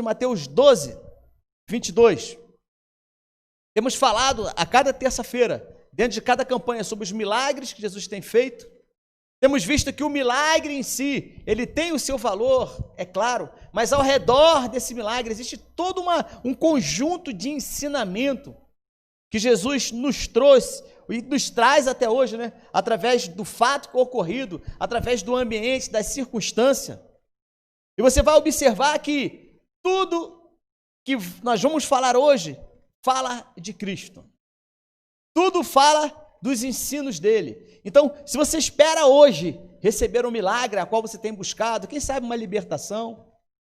Mateus 12, 22. Temos falado a cada terça-feira, dentro de cada campanha, sobre os milagres que Jesus tem feito. Temos visto que o milagre em si, ele tem o seu valor, é claro, mas ao redor desse milagre existe todo um conjunto de ensinamento que Jesus nos trouxe e nos traz até hoje, né? Através do fato ocorrido, através do ambiente, das circunstâncias. E você vai observar que tudo que nós vamos falar hoje fala de Cristo. Tudo fala dos ensinos dele. Então, se você espera hoje receber um milagre a qual você tem buscado, quem sabe uma libertação,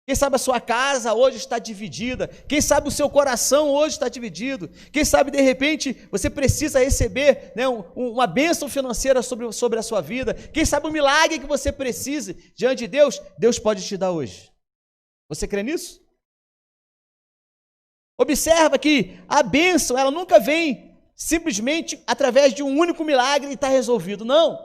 quem sabe a sua casa hoje está dividida, quem sabe o seu coração hoje está dividido, quem sabe de repente você precisa receber, né, uma bênção financeira sobre a sua vida, quem sabe o milagre que você precise diante de Deus, Deus pode te dar hoje. Você crê nisso? Observa que a bênção, ela nunca vem simplesmente através de um único milagre e está resolvido, não.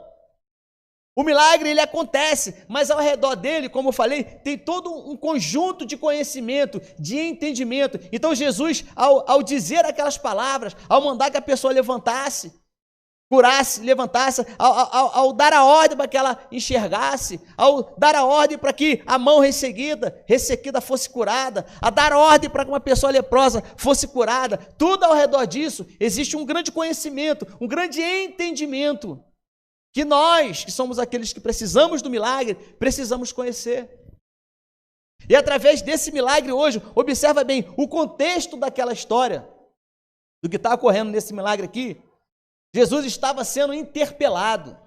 O milagre, ele acontece, mas ao redor dele, como eu falei, tem todo um conjunto de conhecimento, de entendimento. Então Jesus, ao dizer aquelas palavras, ao mandar que a pessoa levantasse, curasse, levantasse, ao dar a ordem para que ela enxergasse, ao dar a ordem para que a mão ressequida fosse curada, a dar ordem para que uma pessoa leprosa fosse curada, tudo ao redor disso existe um grande conhecimento, um grande entendimento, que nós, que somos aqueles que precisamos do milagre, precisamos conhecer. E através desse milagre hoje, observa bem o contexto daquela história, do que está ocorrendo nesse milagre aqui. Jesus estava sendo interpelado,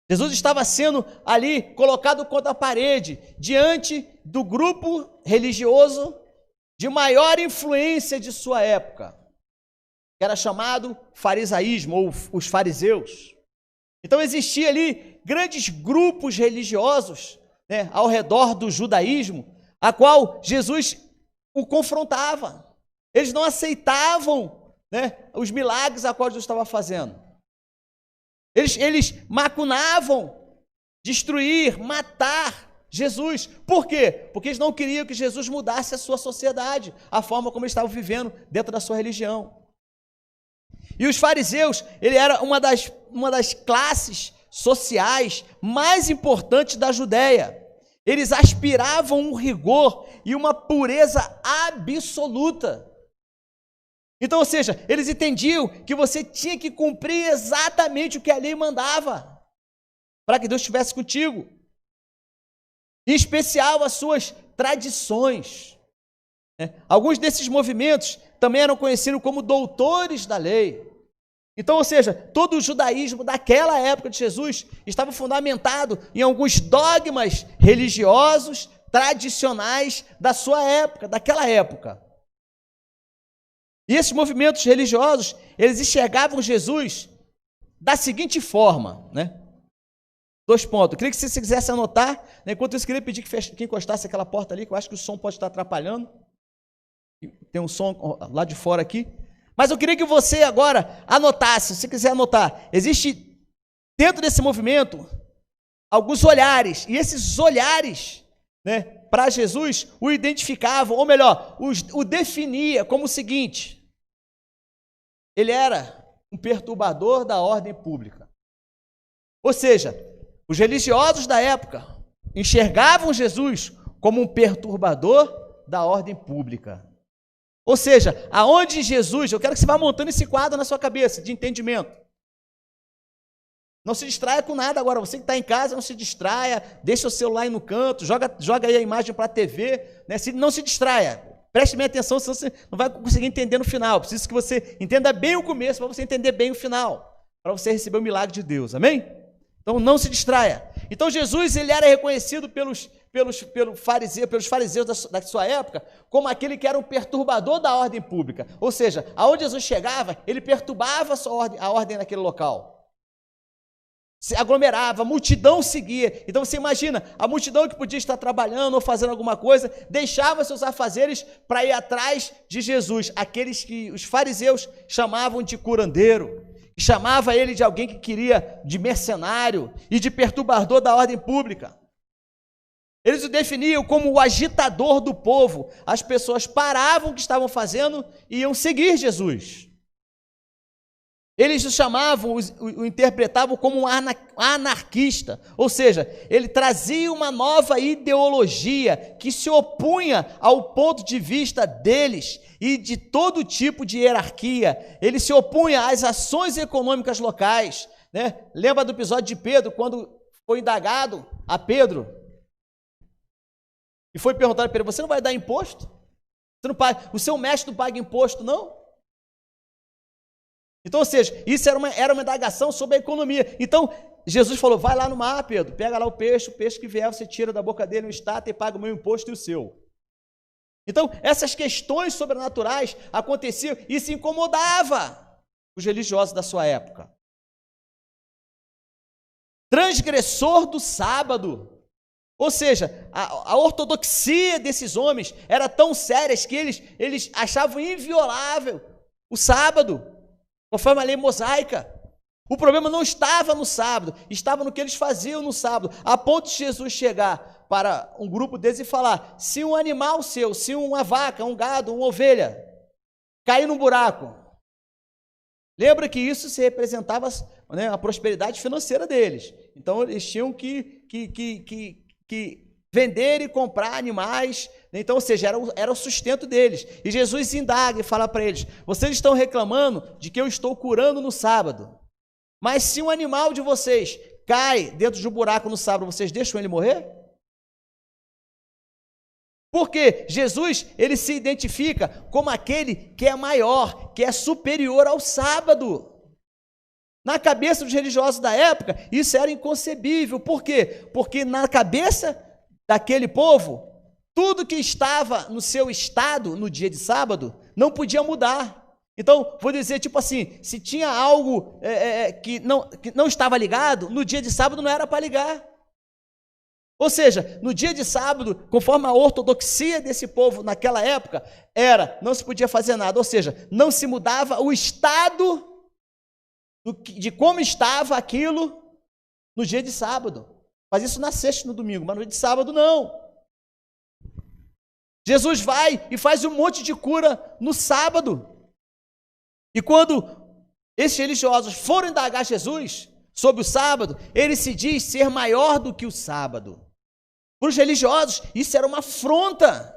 Jesus estava sendo ali colocado contra a parede, diante do grupo religioso de maior influência de sua época, que era chamado farisaísmo, ou os fariseus. Então existia ali grandes grupos religiosos, né, ao redor do judaísmo, a qual Jesus o confrontava. Eles não aceitavam, né, os milagres a qual Jesus estava fazendo. Eles macunavam, destruir, matar Jesus. Por quê? Porque eles não queriam que Jesus mudasse a sua sociedade, a forma como eles estavam vivendo dentro da sua religião. E os fariseus, ele era uma das classes sociais mais importantes da Judéia. Eles aspiravam um rigor e uma pureza absoluta. Então, ou seja, eles entendiam que você tinha que cumprir exatamente o que a lei mandava, para que Deus estivesse contigo. Em especial as suas tradições. Alguns desses movimentos também eram conhecidos como doutores da lei. Então, ou seja, todo o judaísmo daquela época de Jesus estava fundamentado em alguns dogmas religiosos, tradicionais da sua época, daquela época. E esses movimentos religiosos, eles enxergavam Jesus da seguinte forma, né? 2 pontos. Eu queria que você quisesse anotar, né? Enquanto isso, eu queria pedir que encostasse aquela porta ali, que eu acho que o som pode estar atrapalhando. Tem um som lá de fora aqui. Mas eu queria que você agora anotasse, se você quiser anotar. Existe dentro desse movimento alguns olhares, e esses olhares, né, para Jesus o identificavam, ou melhor, o definia como o seguinte: ele era um perturbador da ordem pública. Ou seja, os religiosos da época enxergavam Jesus como um perturbador da ordem pública. Ou seja, aonde Jesus, eu quero que você vá montando esse quadro na sua cabeça, de entendimento. Não se distraia com nada agora, você que está em casa, não se distraia, deixa o celular aí no canto, joga aí a imagem para a TV, né? Não se distraia, preste bem atenção, senão você não vai conseguir entender no final. Preciso que você entenda bem o começo, para você entender bem o final, para você receber o milagre de Deus, amém? Então não se distraia. Então Jesus, ele era reconhecido pelos fariseus da sua época como aquele que era um perturbador da ordem pública. Ou seja, aonde Jesus chegava, ele perturbava a ordem naquele local. Se aglomerava, a multidão seguia. Então você imagina, a multidão que podia estar trabalhando ou fazendo alguma coisa, deixava seus afazeres para ir atrás de Jesus, aqueles que os fariseus chamavam de curandeiro, que chamava ele de alguém que queria, de mercenário e de perturbador da ordem pública. Eles o definiam como o agitador do povo. As pessoas paravam o que estavam fazendo e iam seguir Jesus. Eles o chamavam, o interpretavam como um anarquista, ou seja, ele trazia uma nova ideologia que se opunha ao ponto de vista deles e de todo tipo de hierarquia. Ele se opunha às ações econômicas locais, né? Lembra do episódio de Pedro, quando foi indagado a Pedro e foi perguntado para ele: você não vai dar imposto? Você não paga, o seu mestre não paga imposto, não? Então, ou seja, isso era uma indagação sobre a economia. Então, Jesus falou: vai lá no mar, Pedro, pega lá o peixe que vier, você tira da boca dele um estátua e paga o meu imposto e o seu. Então, essas questões sobrenaturais aconteciam e se incomodava os religiosos da sua época. Transgressor do sábado. Ou seja, a ortodoxia desses homens era tão séria que eles achavam inviolável o sábado, conforme a lei mosaica. O problema não estava no sábado, estava no que eles faziam no sábado, a ponto de Jesus chegar para um grupo deles e falar: se um animal seu, se uma vaca, um gado, uma ovelha, cair num buraco, lembra que isso se representava, né, a prosperidade financeira deles. Então, eles tinham que vender e comprar animais, então, ou seja, era o sustento deles. E Jesus indaga e fala para eles: vocês estão reclamando de que eu estou curando no sábado, mas se um animal de vocês cai dentro de um buraco no sábado, vocês deixam ele morrer? Porque Jesus, ele se identifica como aquele que é maior, que é superior ao sábado. Na cabeça dos religiosos da época, isso era inconcebível. Por quê? Porque na cabeça daquele povo, tudo que estava no seu estado no dia de sábado não podia mudar. Então, vou dizer, tipo assim, se tinha algo que não estava ligado, no dia de sábado não era para ligar. Ou seja, no dia de sábado, conforme a ortodoxia desse povo naquela época, não se podia fazer nada. Ou seja, não se mudava o estado de como estava aquilo no dia de sábado. Faz isso na sexta e no domingo, mas no dia de sábado não. Jesus vai e faz um monte de cura no sábado. E quando esses religiosos foram indagar Jesus sobre o sábado, ele se diz ser maior do que o sábado. Para os religiosos, isso era uma afronta.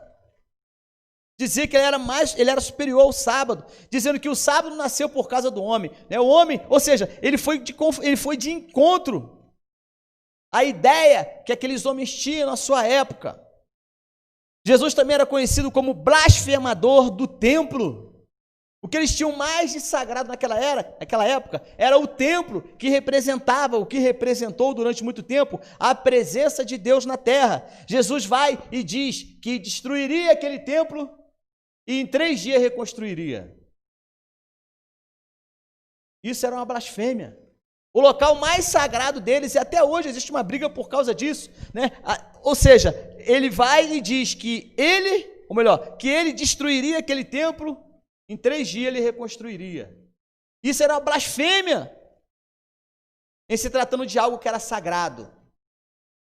Dizer que ele era superior ao sábado, dizendo que o sábado nasceu por causa do homem. Né? O homem, ou seja, ele foi de encontro à ideia que aqueles homens tinham na sua época. Jesus também era conhecido como blasfemador do templo. O que eles tinham mais de sagrado naquela época era o templo, que representava, o que representou durante muito tempo, a presença de Deus na terra. Jesus vai e diz que destruiria aquele templo e em 3 dias reconstruiria. Isso era uma blasfêmia. O local mais sagrado deles, e até hoje existe uma briga por causa disso, né? Ou seja, ele vai e diz que que ele destruiria aquele templo, em 3 dias ele reconstruiria. Isso era uma blasfêmia, em se tratando de algo que era sagrado.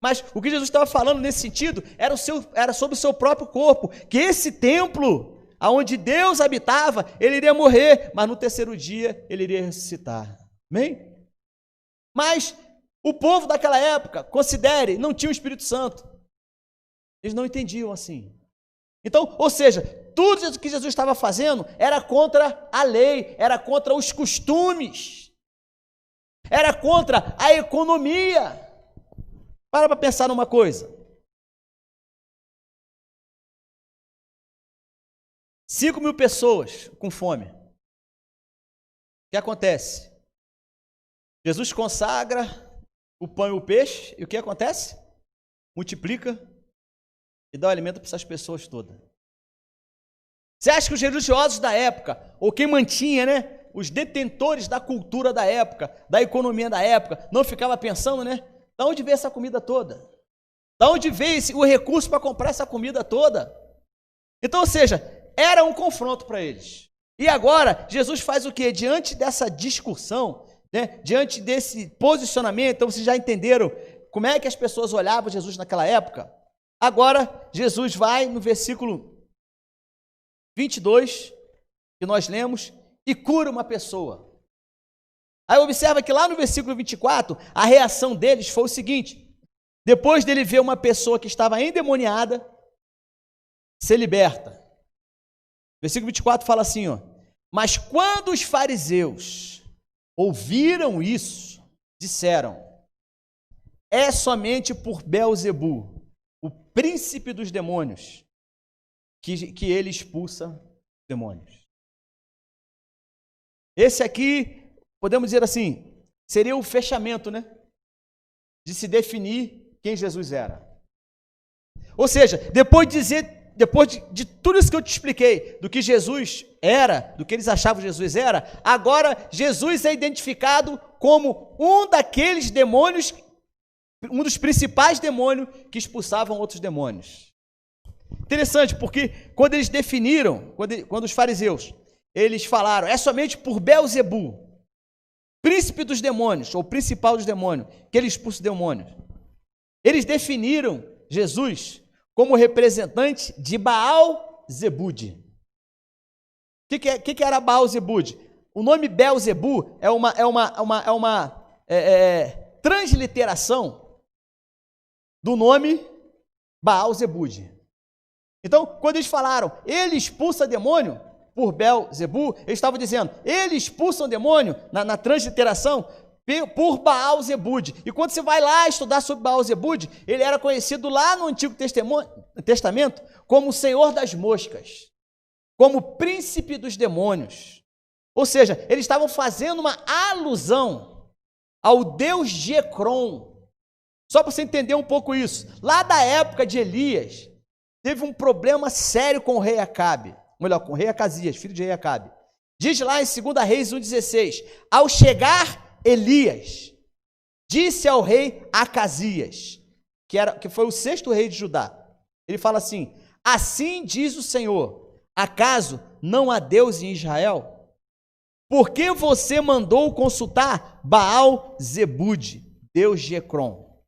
Mas o que Jesus estava falando nesse sentido era sobre o seu próprio corpo, que esse templo, aonde Deus habitava, ele iria morrer, mas no 3º dia ele iria ressuscitar. Amém? Mas o povo daquela época, considere, não tinha o Espírito Santo. Eles não entendiam assim. Então, ou seja, tudo o que Jesus estava fazendo era contra a lei, era contra os costumes, era contra a economia. Para pensar numa coisa. 5.000 pessoas com fome. O que acontece? Jesus consagra o pão e o peixe, e o que acontece? Multiplica e dá o alimento para essas pessoas todas. Você acha que os religiosos da época, ou quem mantinha, né, os detentores da cultura da época, da economia da época, não ficava pensando, né, de onde veio essa comida toda? De onde veio o recurso para comprar essa comida toda? Então, ou seja, era um confronto para eles. E agora, Jesus faz o quê? Diante dessa discussão, né, diante desse posicionamento, então vocês já entenderam como é que as pessoas olhavam Jesus naquela época? Agora, Jesus vai no versículo 22, que nós lemos, e cura uma pessoa. Aí observa que lá no versículo 24, a reação deles foi o seguinte: depois dele ver uma pessoa que estava endemoniada, ser liberta. Versículo 24 fala assim, ó: mas quando os fariseus ouviram isso, disseram: é somente por Beelzebu, o príncipe dos demônios, que ele expulsa demônios. Esse aqui, podemos dizer assim, seria o fechamento, né? De se definir quem Jesus era. Ou seja, depois de tudo isso que eu te expliquei, do que Jesus era, do que eles achavam que Jesus era, agora Jesus é identificado como um daqueles demônios, um dos principais demônios que expulsavam outros demônios. Interessante, porque quando eles definiram, quando os fariseus, eles falaram: é somente por Beelzebu, príncipe dos demônios, ou principal dos demônios, que ele expulsa demônios. Eles definiram Jesus como representante de Baal-Zebude. O que era Baal-Zebude? O nome Beelzebu é uma transliteração do nome Baal-Zebude. Então, quando eles falaram, ele expulsa demônio por Beelzebu, eles estavam dizendo, ele expulsa um demônio, na transliteração, por Baal-Zebude. E quando você vai lá estudar sobre Baal-Zebude, ele era conhecido lá no Antigo Testamento como o Senhor das Moscas, como príncipe dos demônios. Ou seja, eles estavam fazendo uma alusão ao deus de Ecrom. Só para você entender um pouco isso. Lá da época de Elias, teve um problema sério com o rei Acabe. Melhor, com o rei Acasias, filho de rei Acabe. Diz lá em 2 Reis 1,16, ao chegar Elias, disse ao rei Acasias, que foi o 6º rei de Judá, ele fala assim: assim diz o Senhor, acaso não há Deus em Israel? Por que você mandou consultar Baal-Zebude, deus de Ecrom?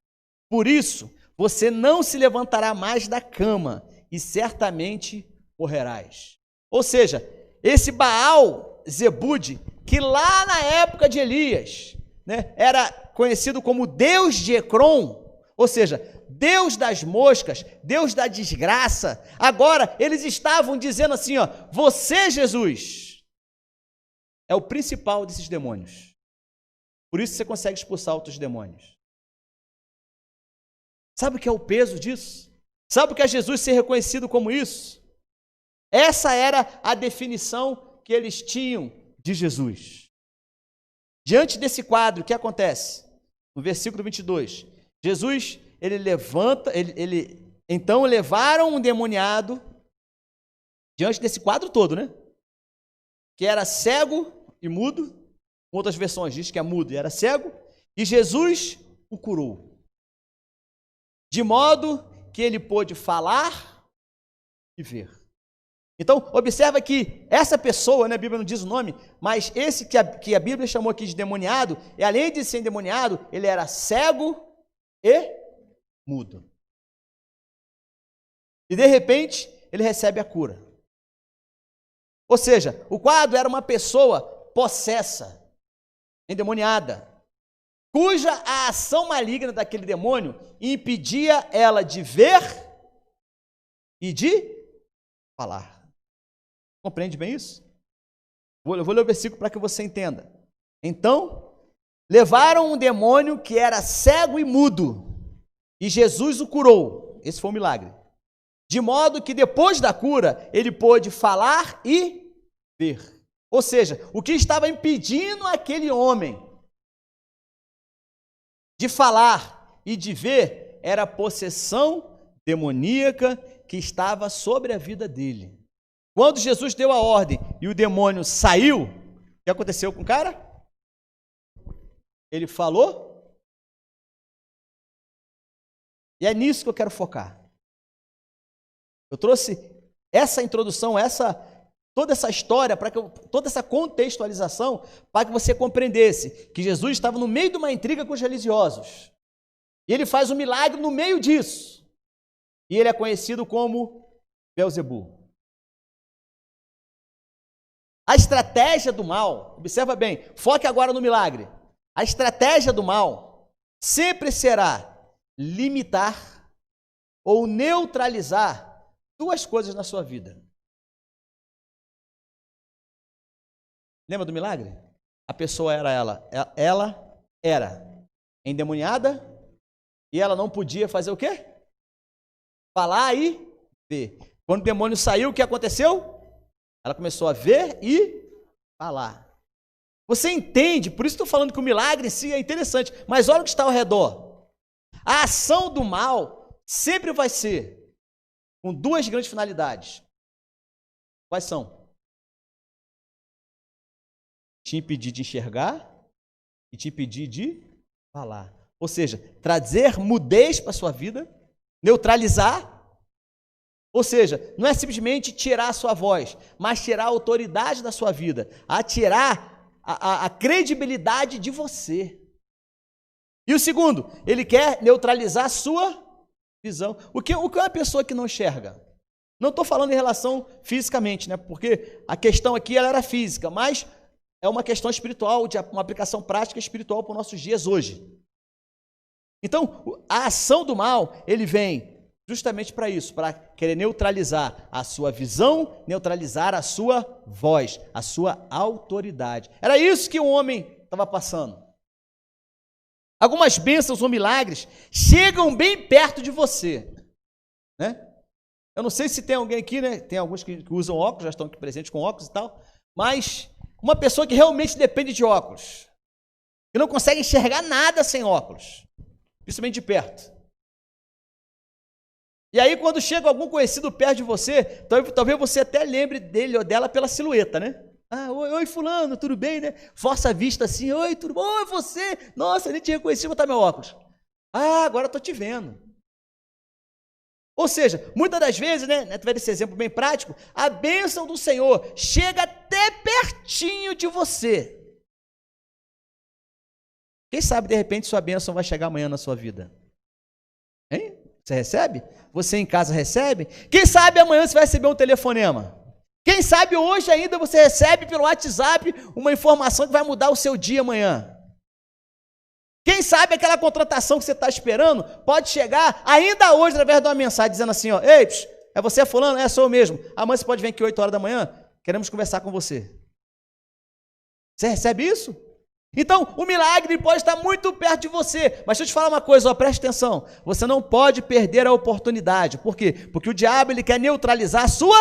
Por isso, você não se levantará mais da cama e certamente morrerás. Ou seja, esse Baal-Zebude, que lá na época de Elias, né, era conhecido como Deus de Ecrom, ou seja, Deus das moscas, Deus da desgraça. Agora, eles estavam dizendo assim, ó, você, Jesus, é o principal desses demônios. Por isso você consegue expulsar outros demônios. Sabe o que é o peso disso? Sabe o que é Jesus ser reconhecido como isso? Essa era a definição que eles tinham de Jesus. Diante desse quadro, o que acontece? No versículo 22, Jesus, ele levanta, então levaram um endemoniado, diante desse quadro todo, né? Que era cego e mudo, outras versões diz que é mudo e era cego, e Jesus o curou. De modo que ele pôde falar e ver. Então, observa que essa pessoa, né, a Bíblia não diz o nome, mas esse que a Bíblia chamou aqui de endemoniado, e além de ser endemoniado, ele era cego e mudo. E de repente, ele recebe a cura. Ou seja, o quadro era uma pessoa possessa, endemoniada, cuja a ação maligna daquele demônio impedia ela de ver e de falar. Compreende bem isso? Eu vou ler o versículo para que você entenda. Então, levaram um demônio que era cego e mudo, e Jesus o curou. Esse foi um milagre. De modo que depois da cura, ele pôde falar e ver. Ou seja, o que estava impedindo aquele homem de falar e de ver era a possessão demoníaca que estava sobre a vida dele. Quando Jesus deu a ordem e o demônio saiu, o que aconteceu com o cara? Ele falou. E é nisso que eu quero focar. Eu trouxe essa introdução, toda essa história, toda essa contextualização, para que você compreendesse que Jesus estava no meio de uma intriga com os religiosos. E ele faz um milagre no meio disso. e ele é conhecido como Beelzebu. A estratégia do mal, observa bem, foque agora no milagre. A estratégia do mal sempre será limitar ou neutralizar duas coisas na sua vida. Lembra do milagre? A pessoa ela era endemoniada e ela não podia fazer o quê? Falar e ver. Quando o demônio saiu, o que aconteceu? Ela começou a ver e falar. Você entende? Por isso estou falando que o milagre em si é interessante, mas olha o que está ao redor. A ação do mal sempre vai ser com duas grandes finalidades. Quais são? Te impedir de enxergar e te impedir de falar. Ou seja, trazer mudez para a sua vida, neutralizar. Ou seja, não é simplesmente tirar a sua voz, mas tirar a autoridade da sua vida, a tirar a credibilidade de você. E o segundo, ele quer neutralizar a sua visão. O que é uma pessoa que não enxerga? Não estou falando em relação fisicamente, né? Porque a questão aqui ela era física, mas é uma questão espiritual, de uma aplicação prática espiritual para os nossos dias hoje. Então, a ação do mal, ele vem justamente para isso, para querer neutralizar a sua visão, neutralizar a sua voz, a sua autoridade. Era isso que o homem estava passando. Algumas bênçãos ou milagres chegam bem perto de você, né? Eu não sei se tem alguém aqui, né? Tem alguns que usam óculos, já estão aqui presentes com óculos e tal, mas uma pessoa que realmente depende de óculos, que não consegue enxergar nada sem óculos, principalmente de perto. E aí, quando chega algum conhecido perto de você, talvez você até lembre dele ou dela pela silhueta, né? Ah, oi fulano, tudo bem, né? Força a vista assim, oi, tudo bom? Oi, você? Nossa, nem te reconheci, vou botar meu óculos. Ah, agora estou te vendo. Ou seja, muitas das vezes, né, através desse exemplo bem prático, a bênção do Senhor chega até pertinho de você. Quem sabe, de repente, sua bênção vai chegar amanhã na sua vida? Hein? Você recebe? Você em casa recebe? Quem sabe amanhã você vai receber um telefonema? Quem sabe hoje ainda você recebe pelo WhatsApp uma informação que vai mudar o seu dia amanhã? Quem sabe aquela contratação que você está esperando pode chegar ainda hoje através de uma mensagem dizendo assim, ó, ei, é você fulano? É, sou eu mesmo. Amanhã você pode vir aqui 8 horas da manhã, queremos conversar com você. Você recebe isso? Então, o milagre pode estar muito perto de você, mas deixa eu te falar uma coisa, ó, preste atenção, você não pode perder a oportunidade. Por quê? Porque o diabo ele quer neutralizar a sua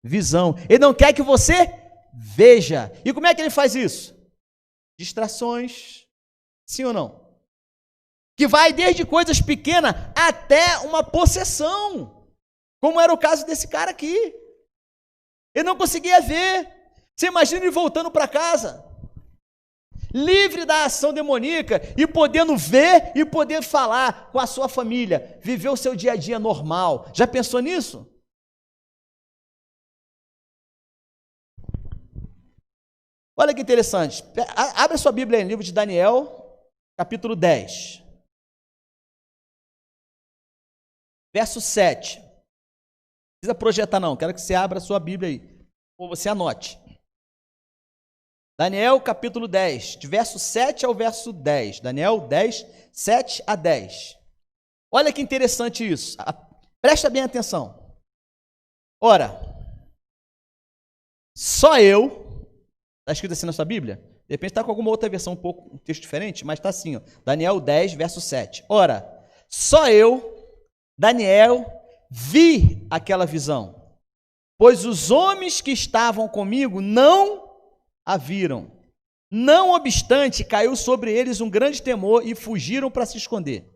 visão, ele não quer que você veja. E como é que ele faz isso? Distrações, sim ou não? Que vai desde coisas pequenas até uma possessão, como era o caso desse cara aqui. Ele não conseguia ver. Você imagina ele voltando para casa, livre da ação demoníaca e podendo ver e poder falar com a sua família, viver o seu dia a dia normal. Já pensou nisso? Olha que interessante. Abre a sua Bíblia em livro de Daniel, capítulo 10. Verso 7. Não precisa projetar não, quero que você abra a sua Bíblia aí, ou você anote. Daniel capítulo 10, de verso 7 ao verso 10. Daniel 10, 7 a 10. Olha que interessante isso. Presta bem atenção. Ora, só eu, está escrito assim na sua Bíblia? De repente está com alguma outra versão, um texto diferente, mas está assim, ó, Daniel 10, verso 7. Ora, só eu, Daniel, vi aquela visão, pois os homens que estavam comigo não a viram. Não obstante, caiu sobre eles um grande temor e fugiram para se esconder.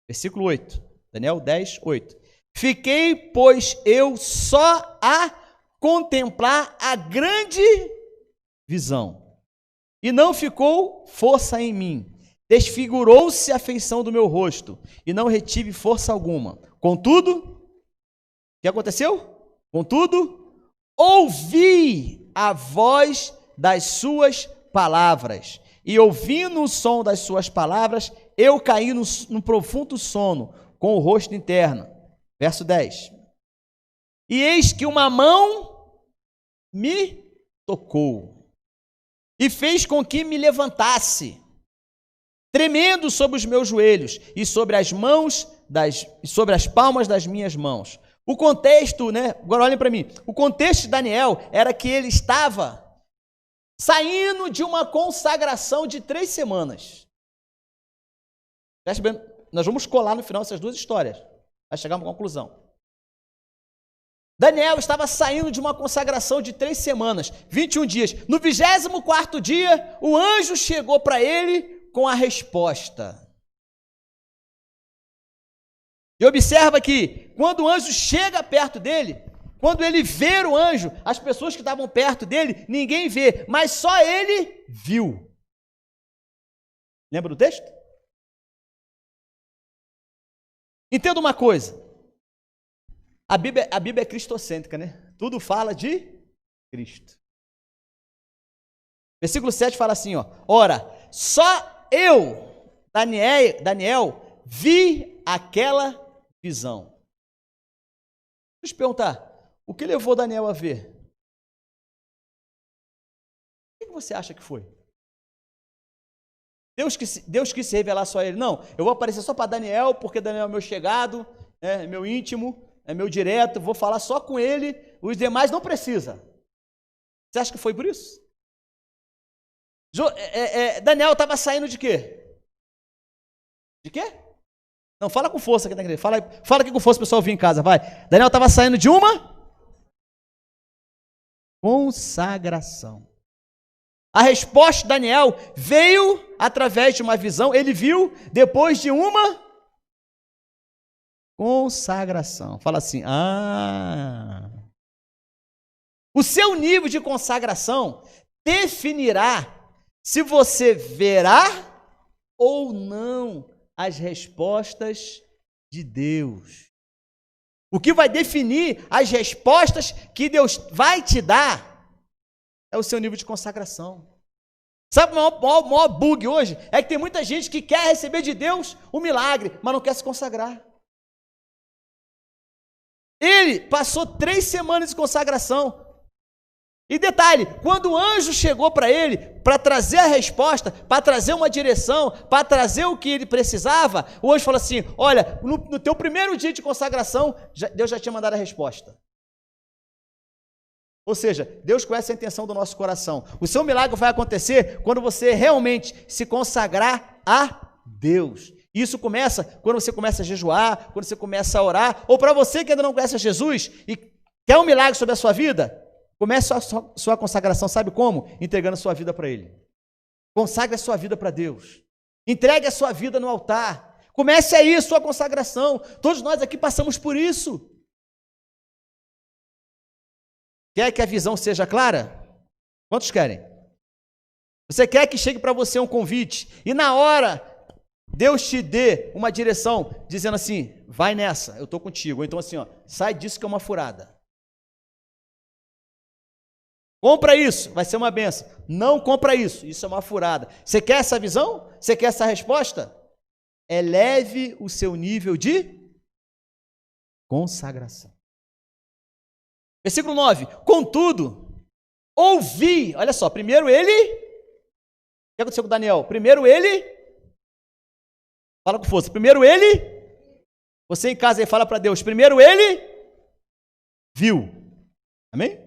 Versículo 8. Daniel 10, 8. Fiquei, pois, eu só a contemplar a grande visão, e não ficou força em mim. Desfigurou-se a feição do meu rosto, e não retive força alguma. Contudo, o que aconteceu? Contudo, ouvi a voz das suas palavras, e ouvindo o som das suas palavras, eu caí num profundo sono, com o rosto interno. Verso 10. E eis que uma mão me tocou e fez com que me levantasse, tremendo sobre os meus joelhos e sobre as palmas das minhas mãos. O contexto, né? Agora olhem para mim. O contexto de Daniel era que ele estava saindo de uma consagração de 3 semanas. Nós vamos colar no final essas duas histórias. Vai chegar a uma conclusão. Daniel estava saindo de uma consagração de 3 semanas, 21 dias. No 24º dia, o anjo chegou para ele com a resposta. E observa que, quando o anjo chega perto dele, quando ele vê o anjo, as pessoas que estavam perto dele, ninguém vê, mas só ele viu. Lembra do texto? Entenda uma coisa. A Bíblia é cristocêntrica, né? Tudo fala de Cristo. Versículo 7 fala assim, ó. Ora, só eu, Daniel, vi aquela visão. Deixa eu te perguntar, o que levou Daniel a ver? O que você acha que foi? Deus quis se revelar só a ele. Não, eu vou aparecer só para Daniel, porque Daniel é meu chegado, é meu íntimo, é meu direto, vou falar só com ele, os demais não precisa. Você acha que foi por isso? Daniel estava saindo de quê? De quê? Não, fala com força aqui na igreja. Fala aqui com força, o pessoal vir em casa, vai. Daniel estava saindo de uma consagração. A resposta de Daniel veio através de uma visão, ele viu depois de uma consagração. Fala assim, o seu nível de consagração definirá se você verá ou não as respostas de Deus. O que vai definir as respostas que Deus vai te dar é o seu nível de consagração. Sabe o maior bug hoje? É que tem muita gente que quer receber de Deus um milagre, mas não quer se consagrar. Ele passou 3 semanas de consagração. E detalhe, quando o anjo chegou para ele, para trazer a resposta, para trazer uma direção, para trazer o que ele precisava, o anjo falou assim, olha, no teu primeiro dia de consagração, Deus já tinha mandado a resposta. Ou seja, Deus conhece a intenção do nosso coração. O seu milagre vai acontecer quando você realmente se consagrar a Deus. Isso começa quando você começa a jejuar, quando você começa a orar, ou para você que ainda não conhece Jesus e quer um milagre sobre a sua vida, comece a sua consagração, sabe como? Entregando a sua vida para Ele. Consagre a sua vida para Deus. Entregue a sua vida no altar. Comece aí a sua consagração. Todos nós aqui passamos por isso. Quer que a visão seja clara? Quantos querem? Você quer que chegue para você um convite e na hora Deus te dê uma direção dizendo assim, vai nessa, eu estou contigo. Ou então assim, ó, sai disso que é uma furada. Compra isso, vai ser uma benção. Não compra isso, isso é uma furada. Você quer essa visão? Você quer essa resposta? Eleve o seu nível de consagração. Versículo 9. Contudo, ouvi. Olha só, primeiro ele. O que aconteceu com Daniel? Primeiro ele. Fala com força. Primeiro ele. Você em casa aí fala para Deus. Primeiro ele viu. Amém?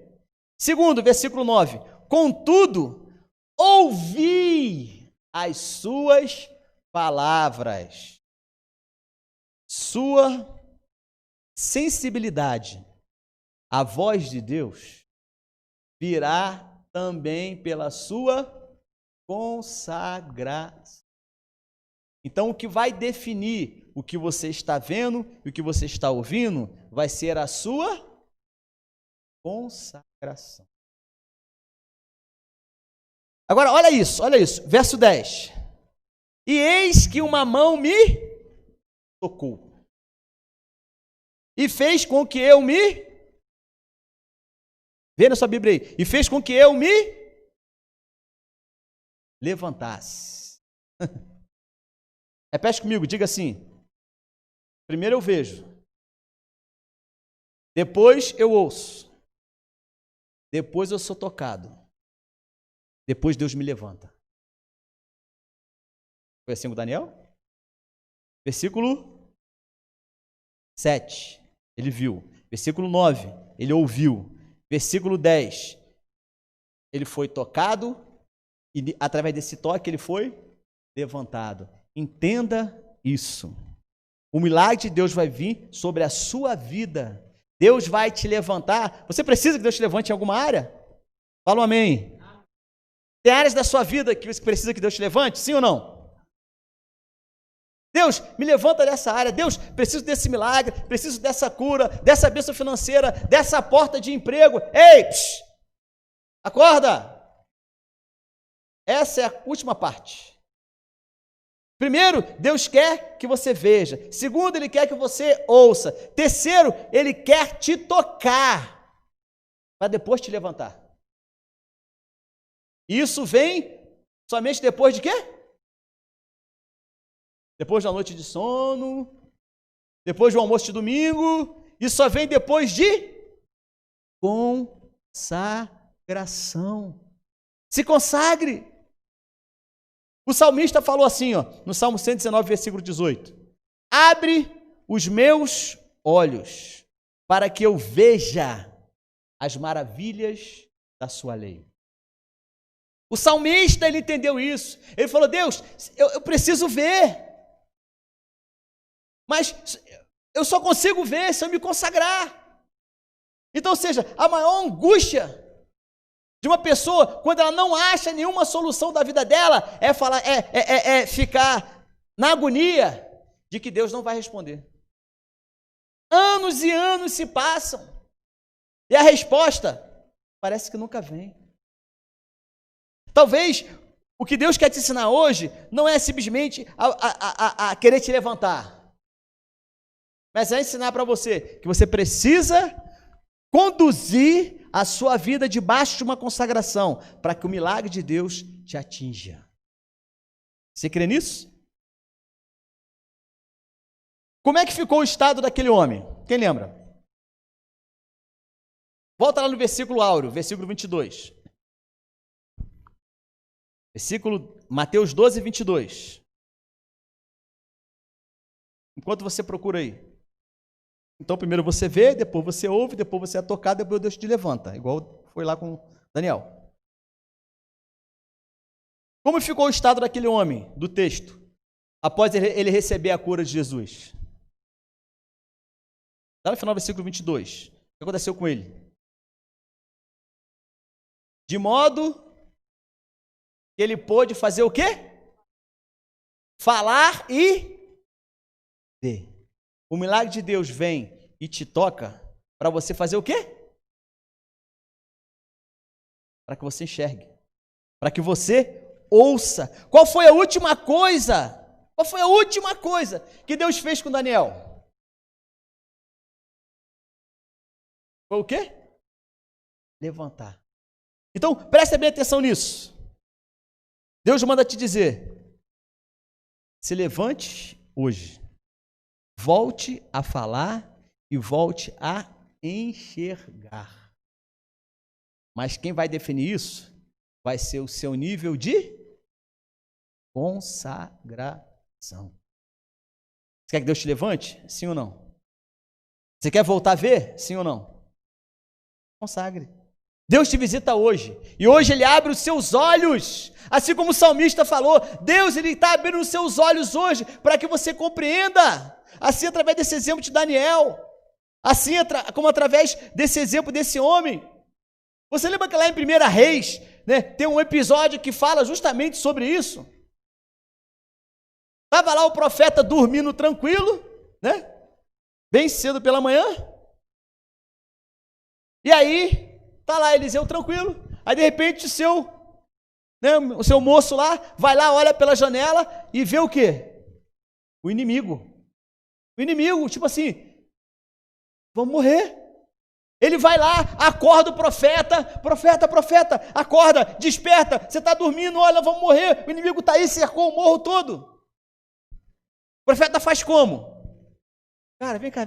Segundo, versículo 9. Contudo, ouvi as suas palavras. Sua sensibilidade à voz de Deus virá também pela sua consagração. Então, o que vai definir o que você está vendo e o que você está ouvindo vai ser a sua consagração. Agora, olha isso, verso 10. E eis que uma mão me tocou e fez com que eu me... Vê na sua Bíblia aí. E fez com que eu me levantasse. Repete comigo, diga assim. Primeiro eu vejo. Depois eu ouço. Depois eu sou tocado. Depois Deus me levanta. Foi assim com Daniel? Versículo 7, ele viu. Versículo 9, ele ouviu. Versículo 10, ele foi tocado e através desse toque ele foi levantado. Entenda isso. O milagre de Deus vai vir sobre a sua vida. Deus vai te levantar. Você precisa que Deus te levante em alguma área? Fala um amém. Tem áreas da sua vida que você precisa que Deus te levante? Sim ou não? Deus, me levanta nessa área. Deus, preciso desse milagre, preciso dessa cura, dessa bênção financeira, dessa porta de emprego. Ei, acorda! Essa é a última parte. Primeiro, Deus quer que você veja. Segundo, Ele quer que você ouça. Terceiro, Ele quer te tocar, para depois te levantar. Isso vem somente depois de quê? Depois da noite de sono, depois do almoço de domingo, e só vem depois de consagração. Se consagre. O salmista falou assim, no Salmo 119, versículo 18: abre os meus olhos para que eu veja as maravilhas da sua lei. O salmista, ele entendeu isso. Ele falou: Deus, eu preciso ver. Mas eu só consigo ver se eu me consagrar. Então, ou seja, a maior angústia de uma pessoa, quando ela não acha nenhuma solução da vida dela, é ficar na agonia de que Deus não vai responder. Anos e anos se passam, e a resposta parece que nunca vem. Talvez o que Deus quer te ensinar hoje não é simplesmente a querer te levantar, mas é ensinar para você que você precisa conduzir a sua vida debaixo de uma consagração, para que o milagre de Deus te atinja. Você crê nisso? Como é que ficou o estado daquele homem? Quem lembra? Volta lá no versículo áureo, versículo 22. Mateus 12, 22. Enquanto você procura aí. Então, primeiro você vê, depois você ouve, depois você é tocado, depois Deus te levanta. Igual foi lá com Daniel. Como ficou o estado daquele homem, do texto, após ele receber a cura de Jesus? Lá no final do versículo 22. O que aconteceu com ele? De modo que ele pôde fazer o quê? Falar e ver. O milagre de Deus vem e te toca para você fazer o quê? Para que você enxergue. Para que você ouça. Qual foi a última coisa? Qual foi a última coisa que Deus fez com Daniel? Foi o quê? Levantar. Então, presta bem atenção nisso. Deus manda te dizer: se levante hoje. Volte a falar e volte a enxergar. Mas quem vai definir isso vai ser o seu nível de consagração. Você quer que Deus te levante? Sim ou não? Você quer voltar a ver? Sim ou não? Consagre. Deus te visita hoje, e hoje Ele abre os seus olhos, assim como o salmista falou. Deus, Ele está abrindo os seus olhos hoje, para que você compreenda, assim através desse exemplo de Daniel, assim como através desse exemplo desse homem. Você lembra que lá em 1 Reis, né, tem um episódio que fala justamente sobre isso? Estava lá o profeta dormindo tranquilo, né, bem cedo pela manhã, e aí está lá Eliseu tranquilo, aí de repente o seu moço lá, vai lá, olha pela janela e vê o quê? O inimigo. O inimigo, tipo assim, vamos morrer. Ele vai lá, acorda o profeta, acorda, desperta, você está dormindo, olha, vamos morrer, o inimigo está aí, cercou o morro todo. O profeta faz como? Cara, vem cá.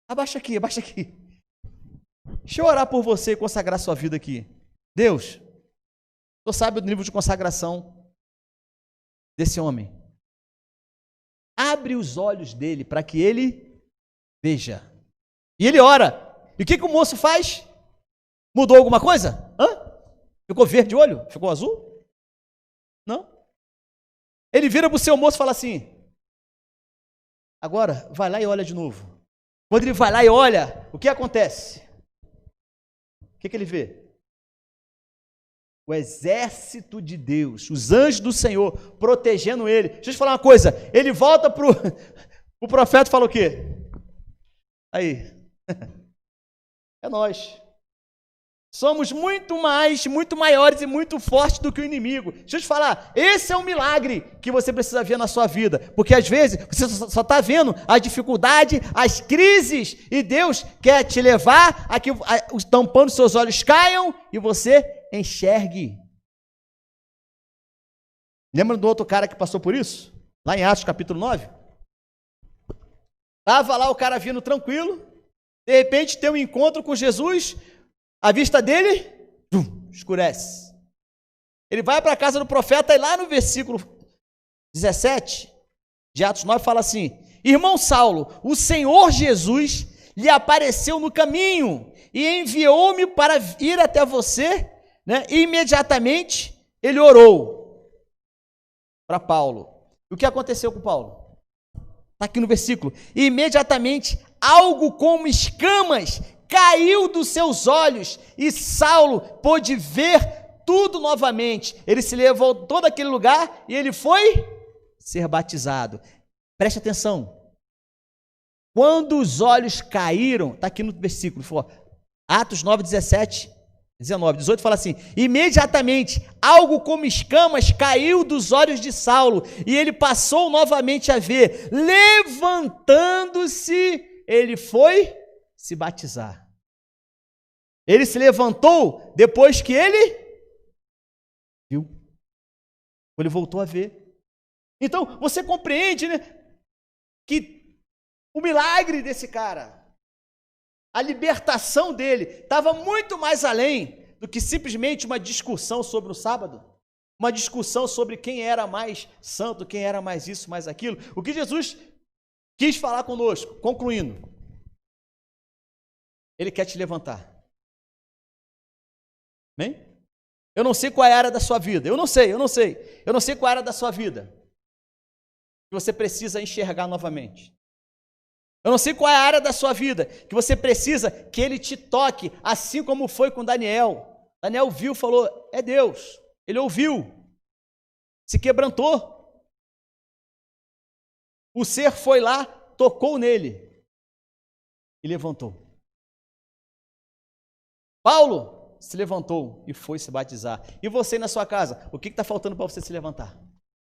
Abaixa aqui, abaixa aqui. Deixa eu orar por você e consagrar sua vida aqui. Deus, tu sabe o nível de consagração desse homem. Abre os olhos dele para que ele veja. E ele ora. E o que o moço faz? Mudou alguma coisa? Ficou verde de olho? Ficou azul? Não. Ele vira para o seu moço e fala assim: agora, vai lá e olha de novo. Quando ele vai lá e olha, o que acontece? O que ele vê? O exército de Deus, os anjos do Senhor, protegendo ele. Deixa eu te falar uma coisa, ele volta para o profeta e fala o quê? Aí, é nós. Somos muito maiores e muito fortes do que o inimigo. Deixa eu te falar, esse é um milagre que você precisa ver na sua vida, porque às vezes você só está vendo a dificuldade, as crises, e Deus quer te levar a que os tampando seus olhos caiam e você enxergue. Lembra do outro cara que passou por isso? Lá em Atos capítulo 9? Estava lá o cara vindo tranquilo, de repente tem um encontro com Jesus. A vista dele escurece. Ele vai para a casa do profeta e lá no versículo 17 de Atos 9 fala assim: irmão Saulo, o Senhor Jesus lhe apareceu no caminho e enviou-me para ir até você, né? E imediatamente ele orou para Paulo. E o que aconteceu com Paulo? Está aqui no versículo. E imediatamente algo como escamas caiu dos seus olhos e Saulo pôde ver tudo novamente. Ele se levantou daquele lugar e ele foi ser batizado. Preste atenção. Quando os olhos caíram, está aqui no versículo, Atos 9, 17, 19, 18, fala assim: imediatamente algo como escamas caiu dos olhos de Saulo e ele passou novamente a ver. Levantando-se, ele foi se batizar. Ele se levantou depois que ele viu. Ele voltou a ver. Então, você compreende, né, que o milagre desse cara, a libertação dele, estava muito mais além do que simplesmente uma discussão sobre o sábado, uma discussão sobre quem era mais santo, quem era mais isso, mais aquilo. O que Jesus quis falar conosco, concluindo, ele quer te levantar. Amém? Eu não sei qual é a área da sua vida, eu não sei qual é a área da sua vida que você precisa enxergar novamente. Eu não sei qual é a área da sua vida que você precisa que ele te toque, assim como foi com Daniel. Daniel viu, falou, é Deus. Ele ouviu, se quebrantou. O ser foi lá, tocou nele e levantou. Paulo se levantou e foi se batizar. E você na sua casa, o que está faltando para você se levantar?